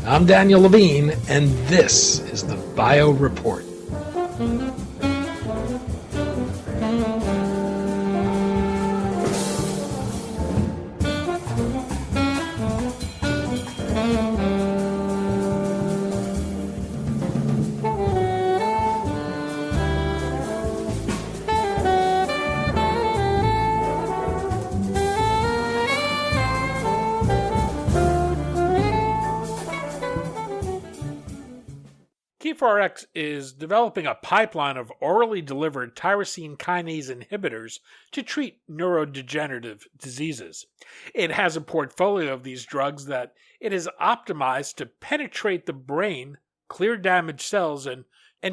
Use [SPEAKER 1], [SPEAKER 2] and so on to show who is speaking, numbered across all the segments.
[SPEAKER 1] I'm Daniel Levine, and this is the Bio Report. KeifeRx is developing a pipeline of orally delivered tyrosine kinase inhibitors to treat neurodegenerative diseases. It has a portfolio of these drugs that it is optimized to penetrate the brain, clear damaged cells, and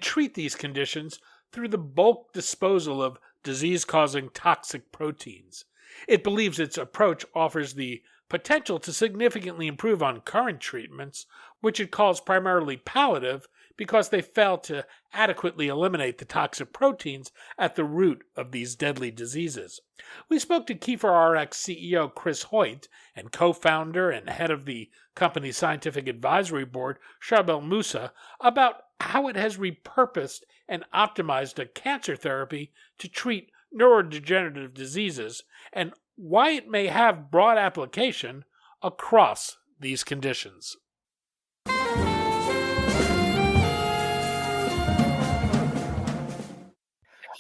[SPEAKER 1] treat these conditions through the bulk disposal of disease-causing toxic proteins. It believes its approach offers the potential to significantly improve on current treatments, which it calls primarily palliative, because they fail to adequately eliminate the toxic proteins at the root of these deadly diseases. We spoke to KeifeRx CEO Chris Hoyt and co-founder and head of the company's scientific advisory board, Charbel Moussa, about how it has repurposed and optimized a cancer therapy to treat neurodegenerative diseases and why it may have broad application across these conditions.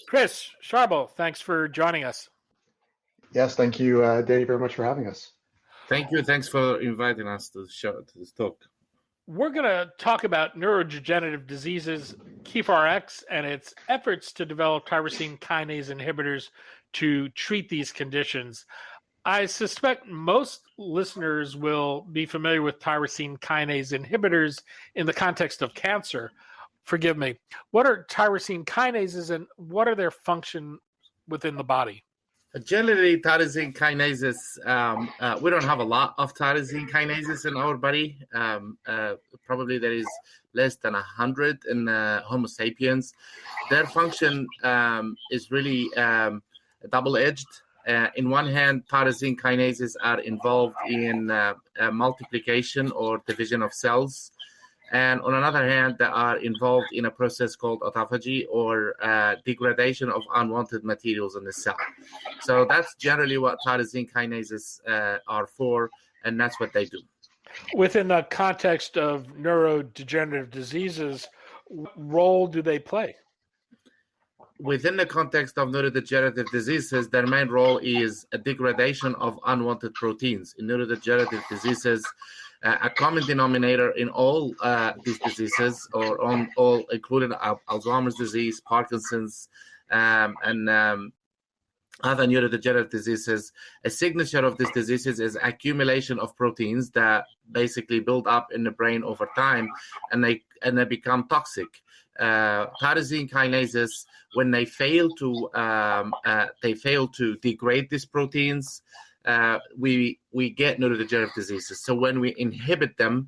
[SPEAKER 1] Chris, Charbel, thanks for joining us.
[SPEAKER 2] Yes, thank you, Danny, very much for having us.
[SPEAKER 3] Thank you. Thanks for inviting us to the show, to this talk.
[SPEAKER 1] We're going to talk about neurodegenerative diseases, KeifeRx, and its efforts to develop tyrosine kinase inhibitors to treat these conditions. I suspect most listeners will be familiar with tyrosine kinase inhibitors in the context of cancer. Forgive me. What are tyrosine kinases and what are their functions within the body?
[SPEAKER 3] Generally, tyrosine kinases, we don't have a lot of tyrosine kinases in our body. Probably there is less than 100 in Homo sapiens. Their function is really double-edged. In one hand, tyrosine kinases are involved in multiplication or division of cells. And on another hand, they are involved in a process called autophagy or degradation of unwanted materials in the cell. So that's generally what tyrosine kinases are for, and that's what they do.
[SPEAKER 1] Within the context of neurodegenerative diseases, what role do they play?
[SPEAKER 3] Within the context of neurodegenerative diseases, their main role is a degradation of unwanted proteins. In neurodegenerative diseases, a common denominator in all these diseases, or on all, including Alzheimer's disease, Parkinson's, and other neurodegenerative diseases, a signature of these diseases is accumulation of proteins that basically build up in the brain over time, and they become toxic. Tyrosine kinases, when they fail to degrade these proteins, we get neurodegenerative diseases. So when we inhibit them,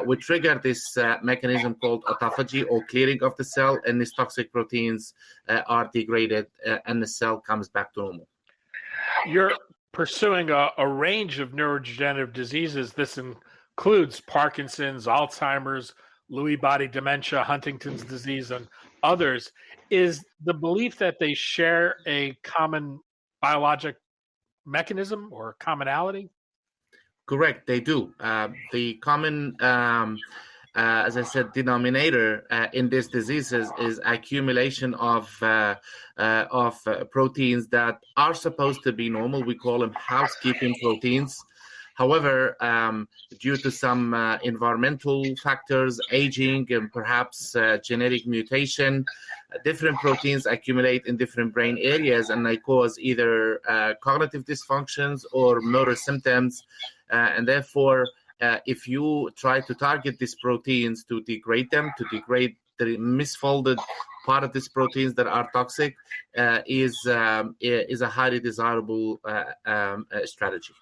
[SPEAKER 3] we trigger this mechanism called autophagy, or clearing of the cell, and these toxic proteins are degraded, and the cell comes back to normal.
[SPEAKER 1] You're pursuing a range of neurodegenerative diseases. This includes Parkinson's, Alzheimer's, Lewy body dementia, Huntington's disease, and others. Is the belief that they share a common biologic mechanism or commonality?
[SPEAKER 3] Correct, they do. The common, as I said, denominator in these diseases is accumulation of proteins that are supposed to be normal. We call them housekeeping proteins. However, due to some environmental factors, aging, and perhaps genetic mutation, different proteins accumulate in different brain areas, and they cause either cognitive dysfunctions or motor symptoms. And therefore, if you try to target these proteins to degrade them, to degrade the misfolded part of these proteins that are toxic, is a highly desirable strategy.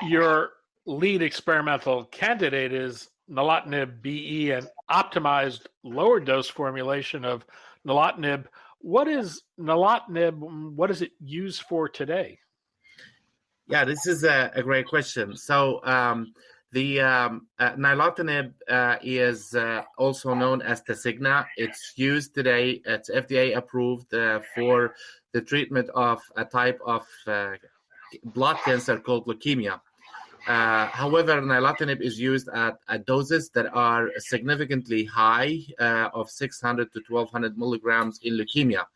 [SPEAKER 1] Your lead experimental candidate is nilotinib BE, an optimized lower dose formulation of nilotinib. What is nilotinib? What is it used for today?
[SPEAKER 3] Yeah, this is a great question. So The nilotinib is also known as Tasigna. It's used today. It's FDA approved for the treatment of a type of blood cancer called leukemia. However, nilotinib is used at doses that are significantly high, of 600 to 1200 milligrams in leukemia.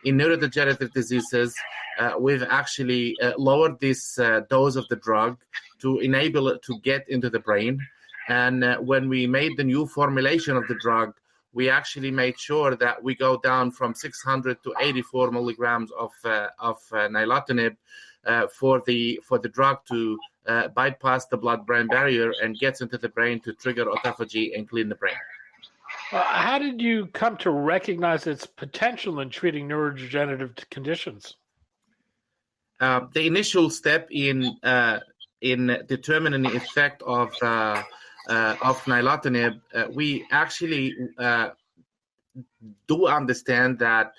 [SPEAKER 3] In neurodegenerative diseases, we've actually lowered this dose of the drug to enable it to get into the brain. And when we made the new formulation of the drug, we actually made sure that we go down from 600 to 84 milligrams of nilotinib for the drug to bypass the blood-brain barrier and gets into the brain to trigger autophagy and clean the brain.
[SPEAKER 1] How did you come to recognize its potential in treating neurodegenerative conditions?
[SPEAKER 3] The initial step in determining the effect of nilotinib, we actually do understand that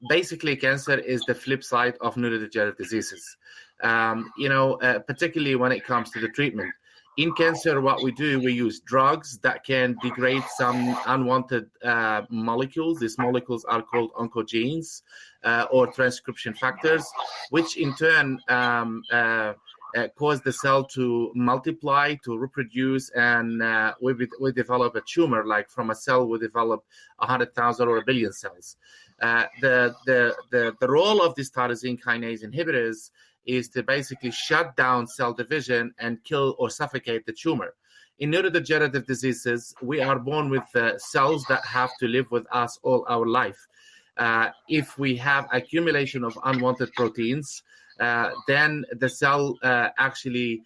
[SPEAKER 3] basically cancer is the flip side of neurodegenerative diseases. Particularly when it comes to the treatment. In cancer, what we do, we use drugs that can degrade some unwanted molecules. These molecules are called oncogenes or transcription factors, which in turn cause the cell to multiply, to reproduce, and we develop a tumor. Like from a cell, we develop 100,000 or 1 billion cells. The role of these tyrosine kinase inhibitors is to basically shut down cell division and kill or suffocate the tumor. In neurodegenerative diseases, we are born with cells that have to live with us all our life. If we have accumulation of unwanted proteins, then the cell actually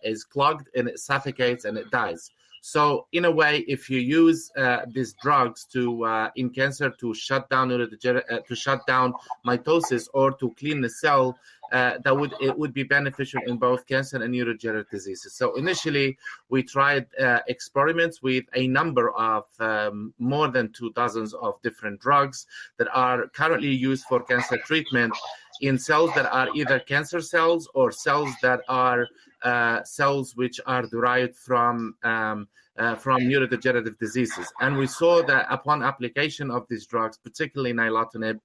[SPEAKER 3] is clogged and it suffocates and it dies. So in a way, if you use these drugs in cancer to shut down to shut down mitosis or to clean the cell, it would be beneficial in both cancer and neurodegenerative diseases. So initially, we tried experiments with a number of more than 24 of different drugs that are currently used for cancer treatment in cells that are either cancer cells or cells that are cells which are derived from neurodegenerative diseases. And we saw that upon application of these drugs, particularly nilotinib,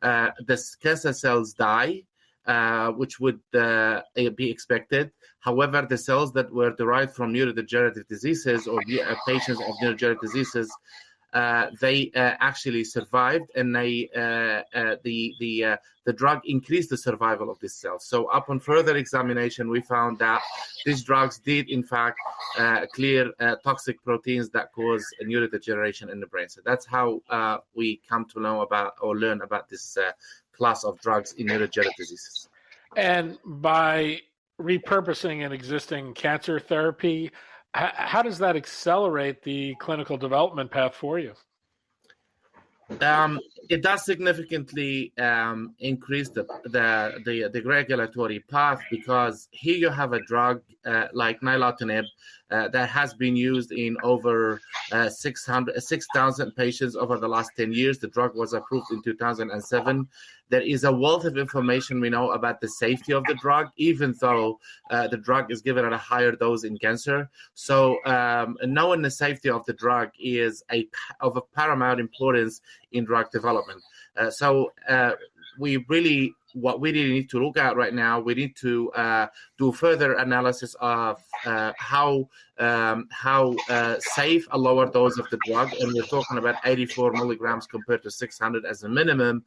[SPEAKER 3] the cancer cells die, which would be expected. However, the cells that were derived from neurodegenerative diseases or patients of neurodegenerative diseases, they actually survived, and the drug increased the survival of these cells. So upon further examination, we found that these drugs did, in fact, clear toxic proteins that cause neurodegeneration in the brain. So that's how we come to know about or learn about this class of drugs in neurodegenerative diseases.
[SPEAKER 1] And by repurposing an existing cancer therapy, how does that accelerate the clinical development path for you?
[SPEAKER 3] It does significantly increase the regulatory path, because here you have a drug like nilotinib that has been used in over 6,000 patients over the last 10 years. The drug was approved in 2007. There is a wealth of information we know about the safety of the drug, even though the drug is given at a higher dose in cancer. So knowing the safety of the drug is of paramount importance in drug development. What we really need to look at right now, we need to do further analysis of how safe a lower dose of the drug, and we're talking about 84 milligrams compared to 600 as a minimum,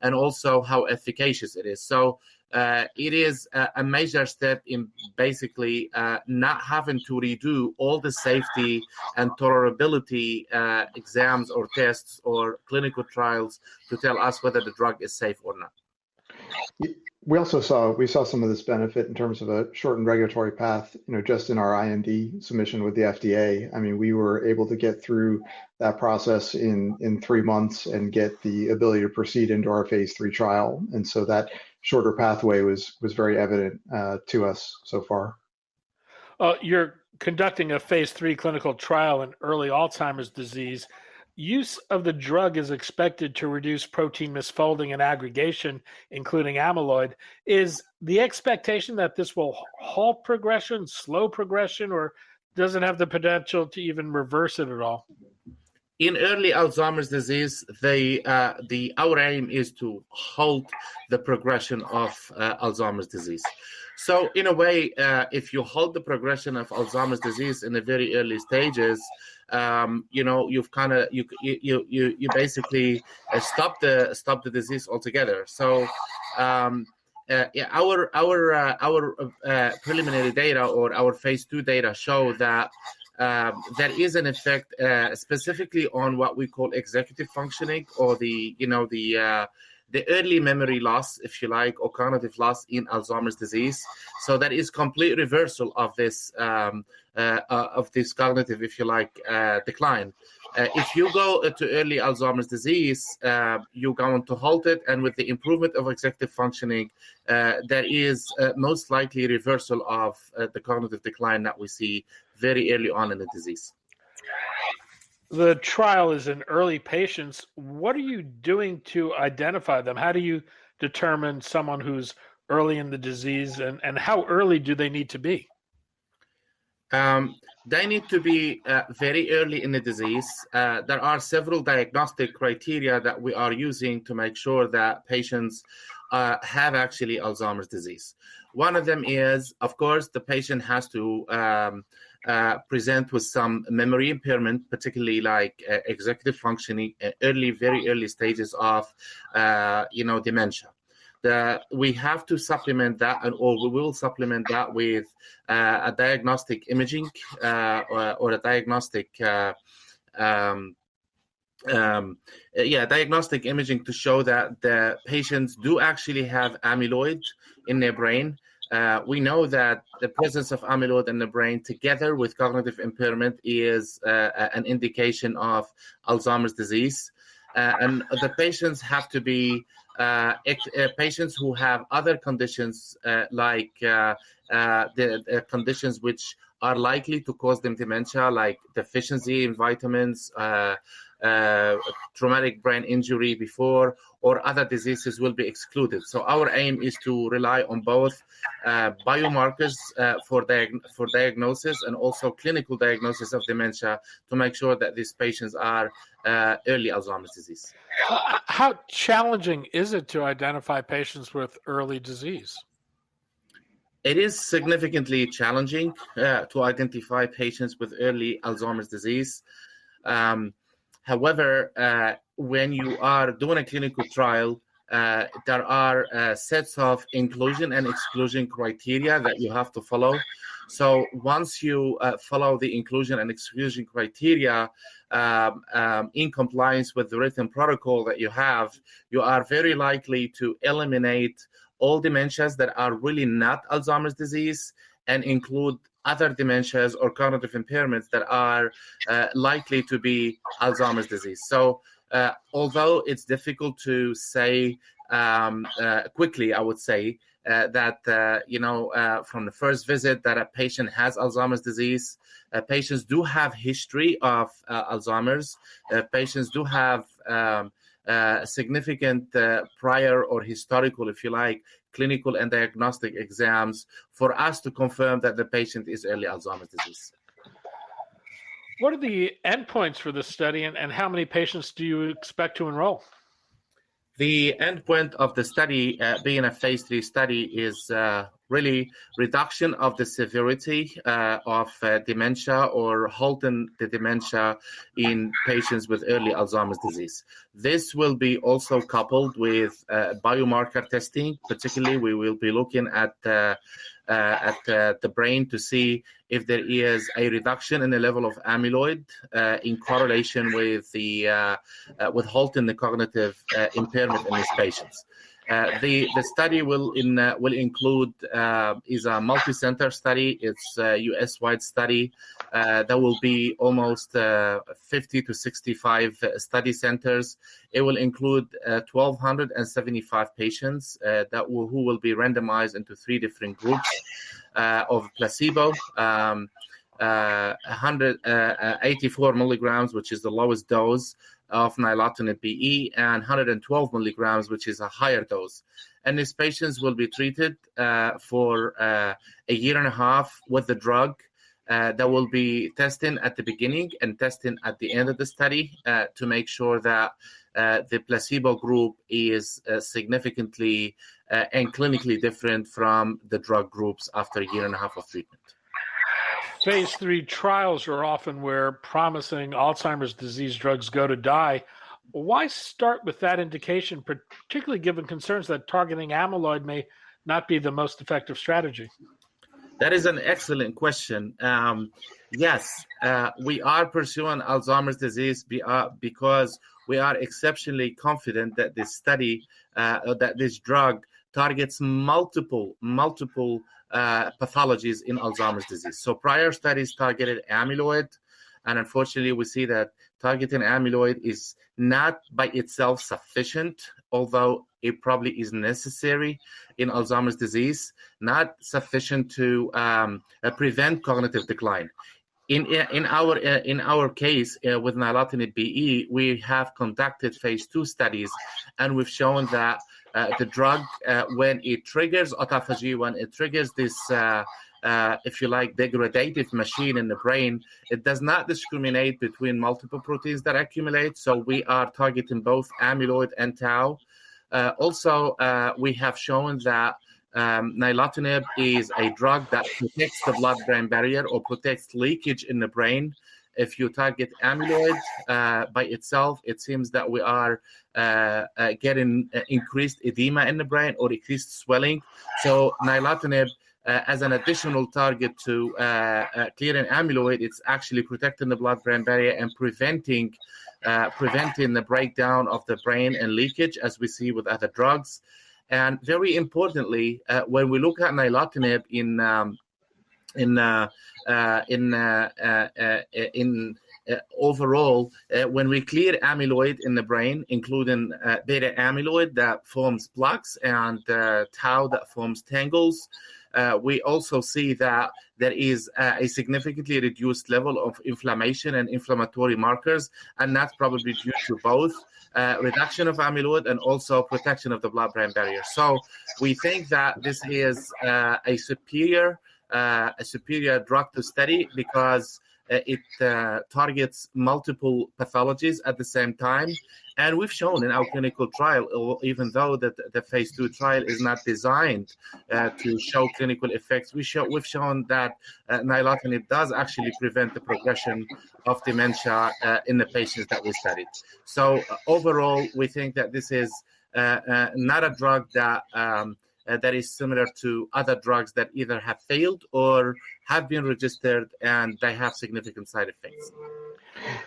[SPEAKER 3] and also how efficacious it is. So it is a major step in basically not having to redo all the safety and tolerability exams or tests or clinical trials to tell us whether the drug is safe or not.
[SPEAKER 2] We saw some of this benefit in terms of a shortened regulatory path, just in our IND submission with the FDA. I mean, we were able to get through that process in 3 months and get the ability to proceed into our phase 3 trial. And so that shorter pathway was very evident to us so far.
[SPEAKER 1] You're conducting a phase 3 clinical trial in early Alzheimer's disease. Use of the drug is expected to reduce protein misfolding and aggregation, including amyloid. Is the expectation that this will halt progression, slow progression, or does it have the potential to even reverse it at all?
[SPEAKER 3] In early Alzheimer's disease, our aim is to halt the progression of Alzheimer's disease. So, in a way, if you halt the progression of Alzheimer's disease in the very early stages, you've kind of you basically stop the disease altogether. So, our preliminary data or our phase 2 data show that there is an effect specifically on what we call executive functioning, or the early memory loss, if you like, or cognitive loss in Alzheimer's disease. So that is complete reversal of this cognitive, if you like, decline. If you go to early Alzheimer's disease, you're going to halt it, and with the improvement of executive functioning, there is most likely reversal of the cognitive decline that we see very early on in the disease.
[SPEAKER 1] The trial is in early patients. What are you doing to identify them? How do you determine someone who's early in the disease, and how early do they need to be?
[SPEAKER 3] They need to be very early in the disease. There are several diagnostic criteria that we are using to make sure that patients have actually Alzheimer's disease. One of them is, of course, the patient has to present with some memory impairment, particularly like executive functioning, very early stages of dementia. We have to supplement that, or we will supplement that with a diagnostic imaging or a diagnostic diagnostic imaging to show that the patients do actually have amyloid in their brain. We know that the presence of amyloid in the brain together with cognitive impairment is an indication of Alzheimer's disease. And the patients have to be patients who have other conditions like the conditions which are likely to cause them dementia, like deficiency in vitamins, traumatic brain injury before, or other diseases will be excluded. So our aim is to rely on both biomarkers for diagnosis and also clinical diagnosis of dementia to make sure that these patients are early Alzheimer's disease.
[SPEAKER 1] How challenging is it to identify patients with early disease?
[SPEAKER 3] It is significantly challenging to identify patients with early Alzheimer's disease. However, when you are doing a clinical trial, there are sets of inclusion and exclusion criteria that you have to follow. So once you follow the inclusion and exclusion criteria in compliance with the written protocol that you have, you are very likely to eliminate all dementias that are really not Alzheimer's disease and include other dementias or cognitive impairments that are likely to be Alzheimer's disease. So although it's difficult to say quickly, I would say that, from the first visit that a patient has Alzheimer's disease, patients do have history of Alzheimer's. Patients do have significant prior or historical, if you like, clinical and diagnostic exams for us to confirm that the patient is early Alzheimer's disease.
[SPEAKER 1] What are the endpoints for this study, and how many patients do you expect to enroll?
[SPEAKER 3] The endpoint of the study, being a phase 3 study, is really reduction of the severity of dementia or halting the dementia in patients with early Alzheimer's disease. This will be also coupled with biomarker testing. Particularly, we will be looking at the brain to see if there is a reduction in the level of amyloid in correlation with with halting the cognitive impairment in these patients. The study will include is a multi-center study. It's a US-wide study. There will be almost 50 to 65 study centers. It will include 1,275 patients who will be randomized into 3 different groups of placebo. 184 milligrams, which is the lowest dose of nilotinib BE, and 112 milligrams, which is a higher dose. And these patients will be treated for a year and a half with the drug. That will be testing at the beginning and testing at the end of the study to make sure that the placebo group is significantly and clinically different from the drug groups after a year and a half of treatment.
[SPEAKER 1] Phase 3 trials are often where promising Alzheimer's disease drugs go to die. Why start with that indication, particularly given concerns that targeting amyloid may not be the most effective strategy?
[SPEAKER 3] That is an excellent question. Yes, we are pursuing Alzheimer's disease because we are exceptionally confident that this study, that this drug targets multiple pathologies in Alzheimer's disease. So prior studies targeted amyloid, and unfortunately we see that targeting amyloid is not by itself sufficient, although it probably is necessary in Alzheimer's disease, not sufficient to prevent cognitive decline. In our case with nilotinib BE, we have conducted phase 2 studies, and we've shown that the drug, when it triggers autophagy, when it triggers this, if you like, degradative machine in the brain, it does not discriminate between multiple proteins that accumulate. So we are targeting both amyloid and tau. Also, we have shown that nilotinib is a drug that protects the blood-brain barrier or protects leakage in the brain. If you target amyloid by itself, it seems that we are getting increased edema in the brain or increased swelling. So nilotinib, as an additional target to clearing amyloid, it's actually protecting the blood-brain barrier and preventing the breakdown of the brain and leakage, as we see with other drugs. And very importantly, when we look at nilotinib overall, when we clear amyloid in the brain, including beta amyloid that forms plaques and tau that forms tangles, we also see that there is a significantly reduced level of inflammation and inflammatory markers, and that's probably due to both reduction of amyloid and also protection of the blood-brain barrier. So we think that this is a superior drug to study because it targets multiple pathologies at the same time. And we've shown in our clinical trial, even though that the phase 2 trial is not designed to show clinical effects, we've shown that nilotinib does actually prevent the progression of dementia in the patients that we studied. So overall, we think that this is not a drug that is similar to other drugs that either have failed or have been registered and they have significant side effects.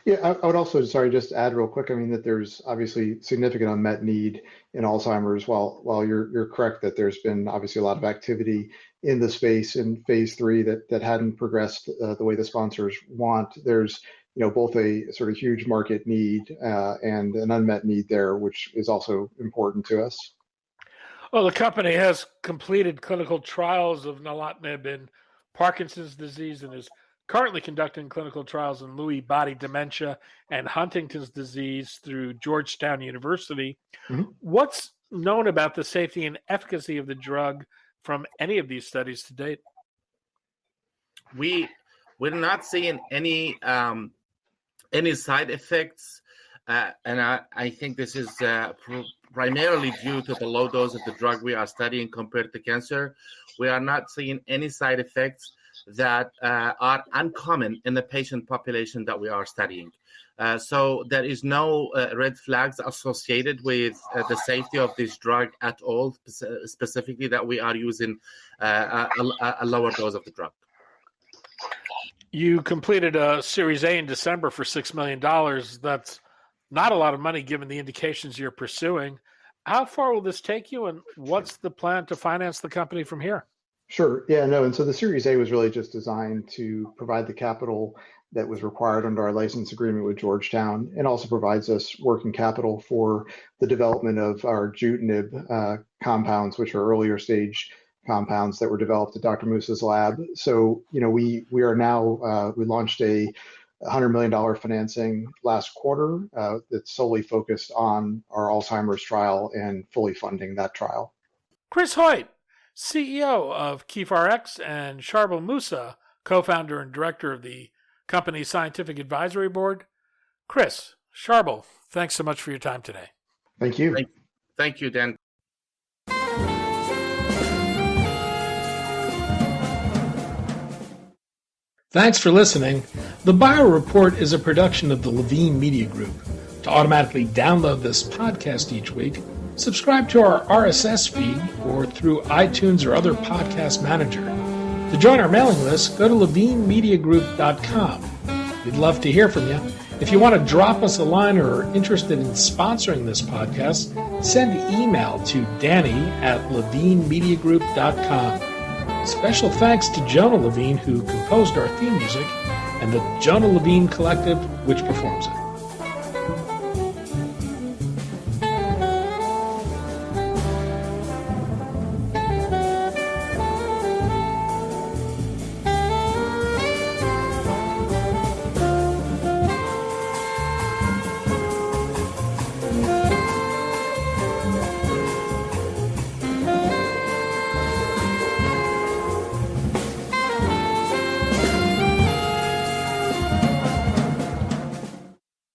[SPEAKER 2] Yeah, I would also, just add real quick, I mean, that there's obviously significant unmet need in Alzheimer's. While you're correct that there's been obviously a lot of activity in the space in phase 3 that hadn't progressed the way the sponsors want, there's both a sort of huge market need and an unmet need there, which is also important to us.
[SPEAKER 1] Well, the company has completed clinical trials of nilotinib in Parkinson's disease and is currently conducting clinical trials in Lewy body dementia and Huntington's disease through Georgetown University. Mm-hmm. What's known about the safety and efficacy of the drug from any of these studies to date?
[SPEAKER 3] We're not seeing any side effects, and I think this is primarily due to the low dose of the drug we are studying compared to cancer. We are not seeing any side effects that are uncommon in the patient population that we are studying. So there is no red flags associated with the safety of this drug at all, specifically that we are using a lower dose of the drug.
[SPEAKER 1] You completed a Series A in December for $6 million. That's not a lot of money given the indications you're pursuing. How far will this take you, and what's the plan to finance the company from here?
[SPEAKER 2] Sure. Yeah, no. And so the Series A was really just designed to provide the capital that was required under our license agreement with Georgetown, and also provides us working capital for the development of our jutinib compounds, which are earlier stage compounds that were developed at Dr. Moussa's lab. So, we are now, we launched a $100 million financing last quarter that's solely focused on our Alzheimer's trial and fully funding that trial.
[SPEAKER 1] Chris Hoyt, CEO of KeifeRx, and Charbel Moussa, co-founder and director of the company's scientific advisory board. Chris, Charbel, thanks so much for your time today.
[SPEAKER 2] Thank you.
[SPEAKER 3] Thank you, Dan.
[SPEAKER 1] Thanks for listening. The Bio Report is a production of the Levine Media Group. To automatically download this podcast each week, subscribe to our RSS feed or through iTunes or other podcast manager. To join our mailing list, go to levinemediagroup.com. We'd love to hear from you. If you want to drop us a line or are interested in sponsoring this podcast, send an email to danny@levinemediagroup.com. Special thanks to Jonah Levine, who composed our theme music, and the Jonah Levine Collective, which performs it.